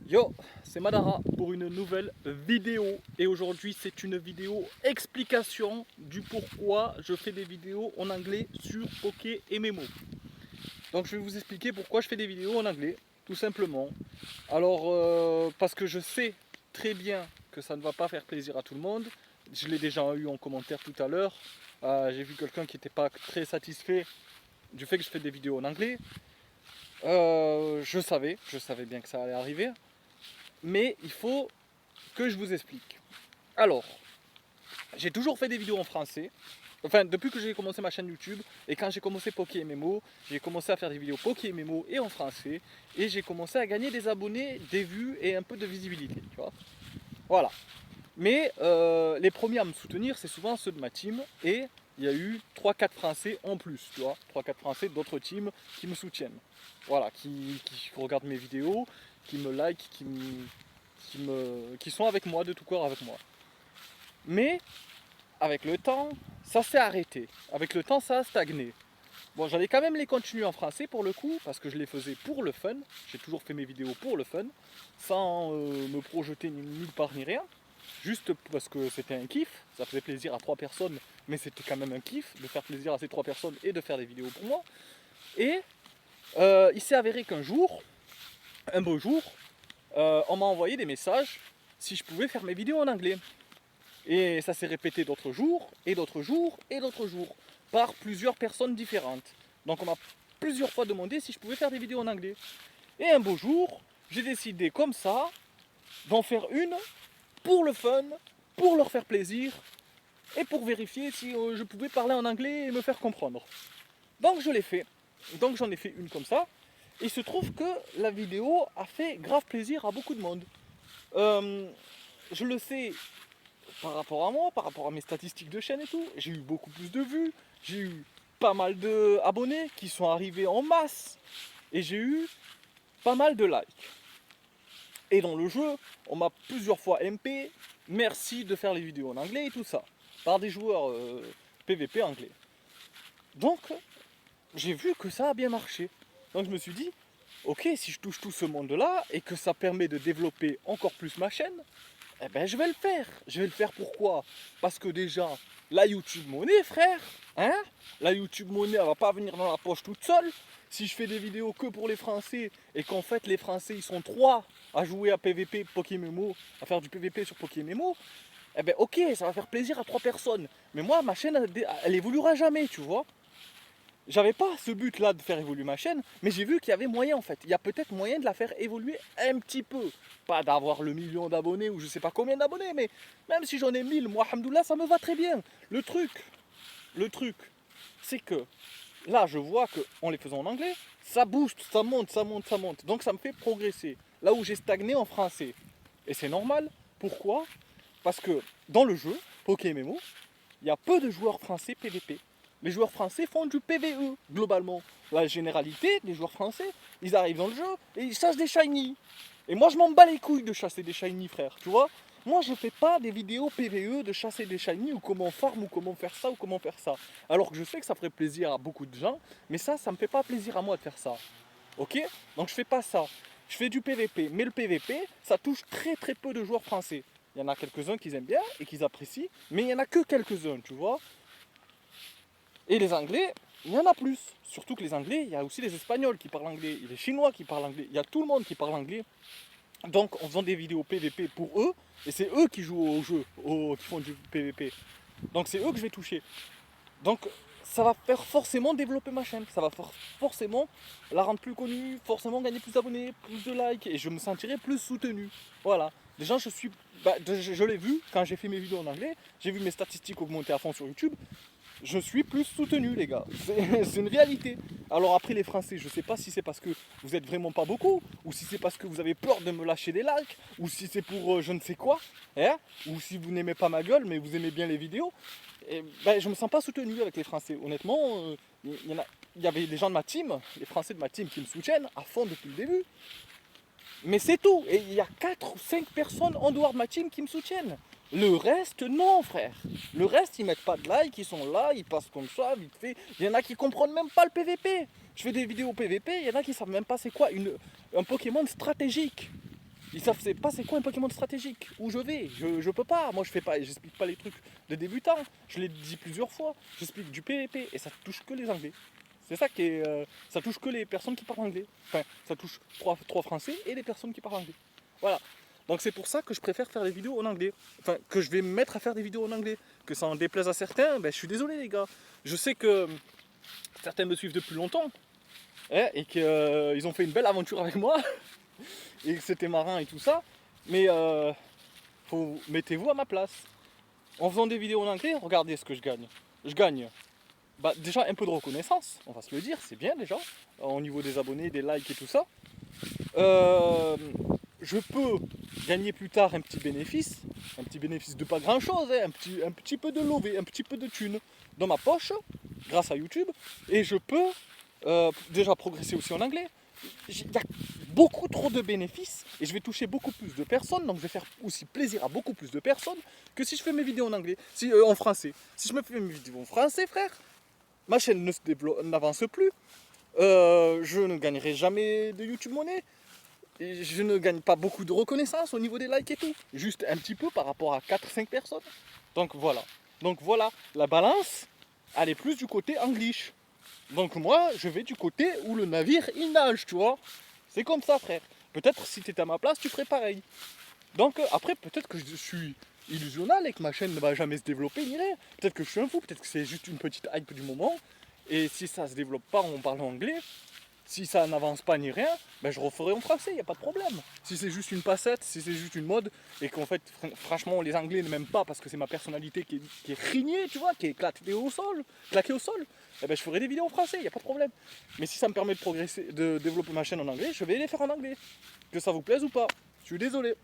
Yo, c'est Madara pour une nouvelle vidéo et aujourd'hui c'est une vidéo explication du pourquoi je fais des vidéos en anglais sur PokéMMO. Donc je vais vous expliquer pourquoi je fais des vidéos en anglais, tout simplement. Alors parce que je sais très bien que ça ne va pas faire plaisir à tout le monde. Je l'ai déjà eu en commentaire tout à l'heure. J'ai vu quelqu'un qui n'était pas très satisfait du fait que je fais des vidéos en anglais. Je savais bien que ça allait arriver. Mais il faut que je vous explique. Alors, j'ai toujours fait des vidéos en français. Enfin, depuis que j'ai commencé ma chaîne YouTube, et quand j'ai commencé PokéMMO, j'ai commencé à faire des vidéos PokéMMO et en français, et j'ai commencé à gagner des abonnés, des vues et un peu de visibilité, tu vois. Voilà. Mais les premiers à me soutenir, c'est souvent ceux de ma team, et il y a eu 3-4 Français en plus, tu vois. 3-4 Français d'autres teams qui me soutiennent. Voilà, qui regardent mes vidéos, qui me like, qui sont avec moi, de tout corps avec moi. Mais avec le temps, ça s'est arrêté. Avec le temps, ça a stagné. Bon, j'allais quand même les continuer en français pour le coup, parce que je les faisais pour le fun. J'ai toujours fait mes vidéos pour le fun, sans me projeter nulle part ni rien. Juste parce que c'était un kiff, ça faisait plaisir à 3 personnes, mais c'était quand même un kiff de faire plaisir à ces 3 personnes et de faire des vidéos pour moi. Et il s'est avéré qu'un jour, un beau jour, on m'a envoyé des messages si je pouvais faire mes vidéos en anglais. Et ça s'est répété d'autres jours, et d'autres jours, et d'autres jours, par plusieurs personnes différentes. Donc on m'a plusieurs fois demandé si je pouvais faire des vidéos en anglais. Et un beau jour, j'ai décidé comme ça d'en faire une pour le fun, pour leur faire plaisir, et pour vérifier si je pouvais parler en anglais et me faire comprendre. Donc je l'ai fait. Donc j'en ai fait une comme ça. Et il se trouve que la vidéo a fait grave plaisir à beaucoup de monde. Je le sais par rapport à moi, par rapport à mes statistiques de chaîne et tout. J'ai eu beaucoup plus de vues. J'ai eu pas mal d'abonnés qui sont arrivés en masse. Et j'ai eu pas mal de likes. Et dans le jeu, on m'a plusieurs fois MP. Merci de faire les vidéos en anglais et tout ça. Par des joueurs PVP anglais. Donc, j'ai vu que ça a bien marché. Donc je me suis dit, ok, si je touche tout ce monde-là et que ça permet de développer encore plus ma chaîne, eh ben je vais le faire. Je vais le faire pourquoi? Parce que déjà, la YouTube monnaie, frère, hein? La YouTube monnaie, elle va pas venir dans la poche toute seule. Si je fais des vidéos que pour les Français et qu'en fait les Français ils sont 3 à jouer à PVP PokéMMO, à faire du PVP sur PokéMMO, eh ben ok, ça va faire plaisir à 3 personnes. Mais moi, ma chaîne, elle évoluera jamais, tu vois. J'avais pas ce but là de faire évoluer ma chaîne, mais j'ai vu qu'il y avait moyen en fait. Il y a peut-être moyen de la faire évoluer un petit peu. Pas d'avoir le million d'abonnés ou je sais pas combien d'abonnés, mais même si j'en ai 1000, moi, alhamdoulilah, ça me va très bien. Le truc, c'est que là, je vois qu'en les faisant en anglais, ça booste, ça monte, ça monte, ça monte. Donc ça me fait progresser. Là où j'ai stagné en français. Et c'est normal. Pourquoi? Parce que dans le jeu, PokéMMO, il y a peu de joueurs français PVP. Les joueurs français font du PVE, globalement. La généralité des joueurs français, ils arrivent dans le jeu et ils chassent des shiny. Et moi, je m'en bats les couilles de chasser des shiny, frère, tu vois. Moi, je fais pas des vidéos PVE de chasser des shiny ou comment farm ou comment faire ça ou comment faire ça. Alors que je sais que ça ferait plaisir à beaucoup de gens, mais ça me fait pas plaisir à moi de faire ça. Ok? Donc je fais pas ça. Je fais du PVP. Mais le PVP, ça touche très très peu de joueurs français. Il y en a quelques-uns qui aiment bien et qui apprécient, mais il y en a que quelques-uns, tu vois. Et les Anglais, il y en a plus. Surtout que les Anglais, il y a aussi les Espagnols qui parlent anglais, il y a les Chinois qui parlent anglais, il y a tout le monde qui parle anglais. Donc en faisant des vidéos PVP pour eux, et c'est eux qui jouent au jeu, qui font du PVP. Donc c'est eux que je vais toucher. Donc ça va faire forcément développer ma chaîne, ça va forcément la rendre plus connue, forcément gagner plus d'abonnés, plus de likes, et je me sentirai plus soutenu. Voilà. Déjà je l'ai vu quand j'ai fait mes vidéos en anglais, j'ai vu mes statistiques augmenter à fond sur YouTube. Je suis plus soutenu, les gars. C'est une réalité. Alors après les Français, je sais pas si c'est parce que vous êtes vraiment pas beaucoup, ou si c'est parce que vous avez peur de me lâcher des likes, ou si c'est pour je ne sais quoi, hein, ou si vous n'aimez pas ma gueule, mais vous aimez bien les vidéos. Et ben, je me sens pas soutenu avec les Français. Honnêtement, il y avait des gens de ma team, les Français de ma team qui me soutiennent à fond depuis le début. Mais c'est tout. Et il y a 4 ou 5 personnes en dehors de ma team qui me soutiennent. Le reste, non, frère. Le reste, ils mettent pas de like, ils sont là, ils passent comme ça, vite fait. Il y en a qui comprennent même pas le PVP. Je fais des vidéos PVP, il y en a qui savent même pas c'est quoi un Pokémon stratégique. Ils savent pas c'est quoi un Pokémon stratégique, où je vais, je peux pas, moi je fais pas, j'explique pas les trucs de débutants, je l'ai dit plusieurs fois, j'explique du PVP et ça touche que les Anglais. C'est ça qui est, ça touche que les personnes qui parlent anglais. Enfin, ça touche trois Français et les personnes qui parlent anglais. Voilà. Donc c'est pour ça que je préfère faire des vidéos en anglais. Enfin, que je vais me mettre à faire des vidéos en anglais. Que ça en déplaise à certains, ben je suis désolé les gars. Je sais que certains me suivent depuis longtemps hein, et qu'ils ont fait une belle aventure avec moi et que c'était marrant et tout ça. Mais mettez-vous à ma place. En faisant des vidéos en anglais, regardez ce que je gagne. Je gagne bah, déjà un peu de reconnaissance, on va se le dire, c'est bien déjà, au niveau des abonnés, des likes et tout ça. Je peux gagner plus tard un petit bénéfice de pas grand chose, hein, un petit peu de lové, un petit peu de thunes dans ma poche, grâce à YouTube, et je peux déjà progresser aussi en anglais. Il y a beaucoup trop de bénéfices et je vais toucher beaucoup plus de personnes, donc je vais faire aussi plaisir à beaucoup plus de personnes que si je fais mes vidéos en anglais, en français. Si je me fais mes vidéos en français, frère, ma chaîne n'avance plus, je ne gagnerai jamais de YouTube Money, et je ne gagne pas beaucoup de reconnaissance au niveau des likes et tout, juste un petit peu par rapport à 4-5 personnes. Donc voilà, la balance, elle est plus du côté English. Donc moi, je vais du côté où le navire, il nage, tu vois. C'est comme ça, frère. Peut-être si tu étais à ma place, tu ferais pareil. Donc après, peut-être que je suis illusionnel et que ma chaîne ne va jamais se développer ni rien. Peut-être que je suis un fou, peut-être que c'est juste une petite hype du moment. Et si ça se développe pas en parlant anglais, si ça n'avance pas ni rien, ben je referai en français, il n'y a pas de problème. Si c'est juste une passette, si c'est juste une mode, et qu'en fait, franchement, les Anglais ne m'aiment pas parce que c'est ma personnalité qui est rignée, tu vois, qui est claquée au sol, eh ben je ferai des vidéos en français, il n'y a pas de problème. Mais si ça me permet de progresser, de développer ma chaîne en anglais, je vais les faire en anglais. Que ça vous plaise ou pas. Je suis désolé.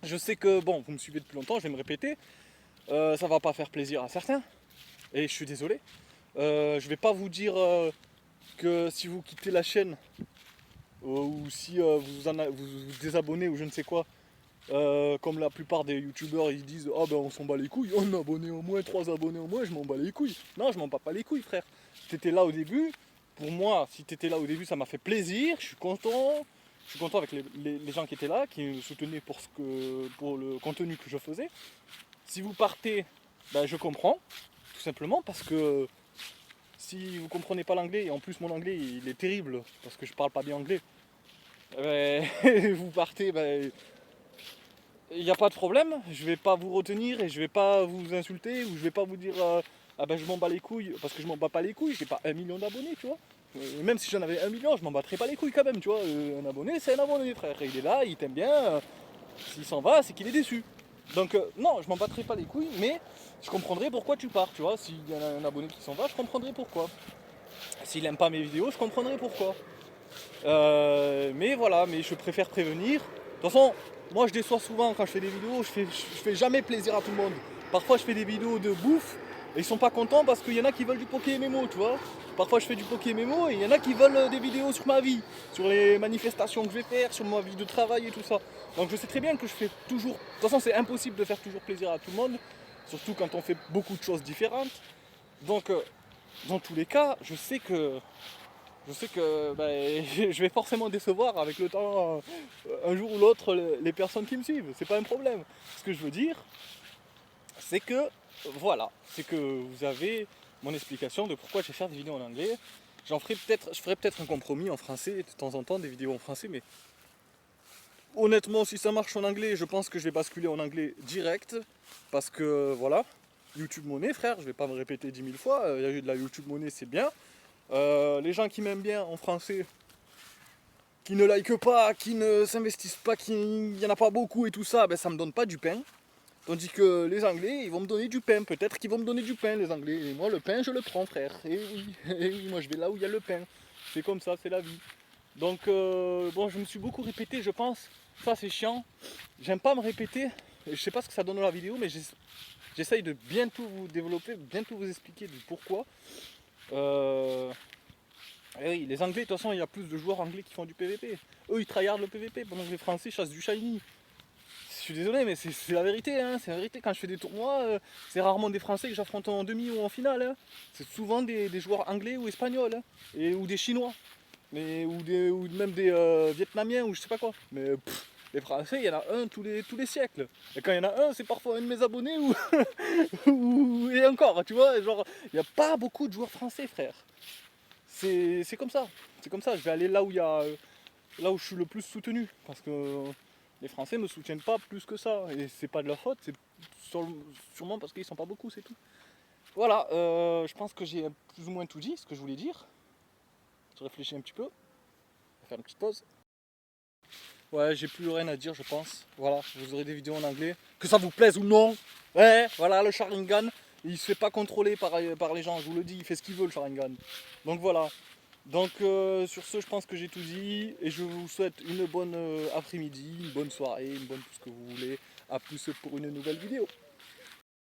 Je sais que, bon, vous me suivez depuis longtemps, je vais me répéter. Ça va pas faire plaisir à certains. Et je suis désolé. Je vais pas vous dire que si vous quittez la chaîne ou si vous désabonnez ou je ne sais quoi, comme la plupart des youtubeurs ils disent ah ben on s'en bat les couilles, un abonné au moins, 3 abonnés au moins, je m'en bats les couilles. Non, je m'en bats pas les couilles, frère. T'étais là au début, pour moi, si t'étais là au début, ça m'a fait plaisir, je suis content. Je suis content avec les gens qui étaient là, qui me soutenaient pour le contenu que je faisais. Si vous partez, ben je comprends, tout simplement parce que si vous comprenez pas l'anglais, et en plus mon anglais il est terrible, parce que je parle pas bien anglais, vous partez, il n'y a pas de problème, je vais pas vous retenir et je vais pas vous insulter ou je vais pas vous dire ah ben je m'en bats les couilles, parce que je m'en bats pas les couilles, j'ai pas 1 million d'abonnés, tu vois. Même si j'en avais 1 million, je m'en battrais pas les couilles quand même, tu vois. Un abonné, c'est un abonné, frère. Il est là, il t'aime bien. S'il s'en va, c'est qu'il est déçu. Donc non, je m'en battrai pas les couilles, mais je comprendrai pourquoi tu pars, tu vois. S'il y en a un abonné qui s'en va, je comprendrai pourquoi. S'il aime pas mes vidéos, je comprendrai pourquoi. Mais voilà, mais je préfère prévenir. De toute façon, moi je déçois souvent quand je fais des vidéos, je fais jamais plaisir à tout le monde. Parfois je fais des vidéos de bouffe et ils sont pas contents parce qu'il y en a qui veulent du Pokémémo, tu vois. Parfois je fais du Pokémémo et il y en a qui veulent des vidéos sur ma vie, sur les manifestations que je vais faire, sur ma vie de travail et tout ça. Donc je sais très bien que je fais toujours. De toute façon, c'est impossible de faire toujours plaisir à tout le monde, surtout quand on fait beaucoup de choses différentes. Donc dans tous les cas, je sais que je vais forcément décevoir avec le temps, un jour ou l'autre, les personnes qui me suivent. C'est pas un problème. Ce que je veux dire, c'est que, voilà, c'est que vous avez mon explication de pourquoi je vais faire des vidéos en anglais. Je ferai peut-être un compromis en français de temps en temps, des vidéos en français, mais honnêtement, si ça marche en anglais, je pense que je vais basculer en anglais direct. Parce que, voilà, YouTube Money, frère, je vais pas me répéter 10 000 fois, il y a eu de la YouTube Money, c'est bien. Les gens qui m'aiment bien en français, qui ne likent pas, qui ne s'investissent pas, il n'y en a pas beaucoup et tout ça, ben ça me donne pas du pain. Tandis que les Anglais, ils vont me donner du pain. Peut-être qu'ils vont me donner du pain, les Anglais. Et moi, le pain, je le prends, frère. Et oui, et oui, moi, je vais là où il y a le pain. C'est comme ça, c'est la vie. Donc, bon, je me suis beaucoup répété, je pense. Ça, c'est chiant. J'aime pas me répéter. Je sais pas ce que ça donne dans la vidéo, mais j'essaye de bien tout vous développer, bien tout vous expliquer du pourquoi. Et oui, les Anglais, de toute façon, il y a plus de joueurs anglais qui font du PVP. Eux, ils tryhardent le PVP pendant que les Français chassent du shiny. Je suis désolé, mais c'est la vérité, hein. C'est la vérité. Quand je fais des tournois, c'est rarement des Français que j'affronte en demi ou en finale, hein. C'est souvent des joueurs anglais ou espagnols, hein. Ou des Chinois, ou même des Vietnamiens ou je sais pas quoi. Mais Les Français, il y en a un tous les siècles. Et quand il y en a un, c'est parfois un de mes abonnés ou, et encore, tu vois, genre, il n'y a pas beaucoup de joueurs français, frère. C'est comme ça. C'est comme ça. Je vais aller là où il y a, là où je suis le plus soutenu. Parce que les Français me soutiennent pas plus que ça. Et c'est pas de leur faute, c'est sûrement parce qu'ils sont pas beaucoup, c'est tout. Voilà, je pense que j'ai plus ou moins tout dit, ce que je voulais dire. Je réfléchis un petit peu. On va faire une petite pause. Ouais, j'ai plus rien à dire, je pense. Voilà, vous aurez des vidéos en anglais. Que ça vous plaise ou non. Ouais, voilà, le Sharingan, il se fait pas contrôler par les gens, je vous le dis, il fait ce qu'il veut le Sharingan. Donc voilà. Donc sur ce, je pense que j'ai tout dit. Et je vous souhaite une bonne après-midi, une bonne soirée, une bonne tout ce que vous voulez. A plus pour une nouvelle vidéo.